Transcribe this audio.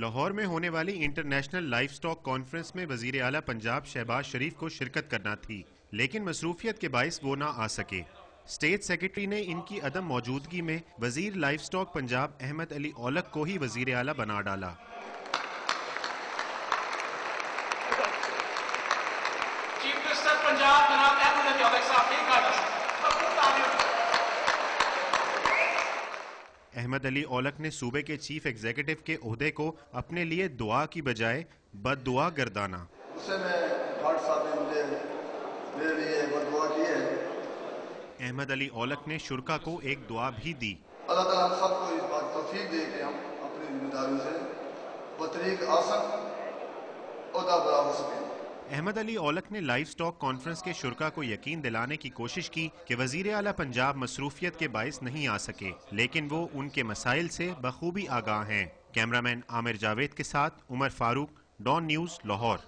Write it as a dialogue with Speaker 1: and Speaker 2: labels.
Speaker 1: لاہور میں ہونے والی انٹرنیشنل لائف سٹاک کانفرنس میں وزیر اعلیٰ پنجاب شہباز شریف کو شرکت کرنا تھی، لیکن مصروفیت کے باعث وہ نہ آ سکے۔ اسٹیٹ سیکرٹری نے ان کی عدم موجودگی میں وزیر لائف سٹاک پنجاب احمد علی اولک کو ہی وزیر اعلیٰ بنا ڈالا۔
Speaker 2: چیف منسٹر پنجاب جناب احمد علی اولک صاحب ٹھیک ہے۔
Speaker 1: احمد علی اولک نے صوبے کے چیف ایگزیکٹو کے عہدے کو اپنے لیے دعا کی بجائے بد دعا گردانا۔
Speaker 3: اسے میں ڈاکٹر صاحب نے مجھے میرے لیے بد دعا کی ہے۔
Speaker 1: احمد علی اولک نے شرکا کو ایک دعا بھی دی۔
Speaker 3: اللہ تعالیٰ ہم سب کو اس بات توفیق دے کہ ہم اپنی ذمہ داریوں سے بطریق آسن عہدہ برا ہو سکیں۔
Speaker 1: احمد علی اولک نے لائف سٹاک کانفرنس کے شرکا کو یقین دلانے کی کوشش کی کہ وزیر اعلیٰ پنجاب مصروفیت کے باعث نہیں آ سکے، لیکن وہ ان کے مسائل سے بخوبی آگاہ ہیں۔ کیمرامین عامر جاوید کے ساتھ عمر فاروق، ڈان نیوز، لاہور۔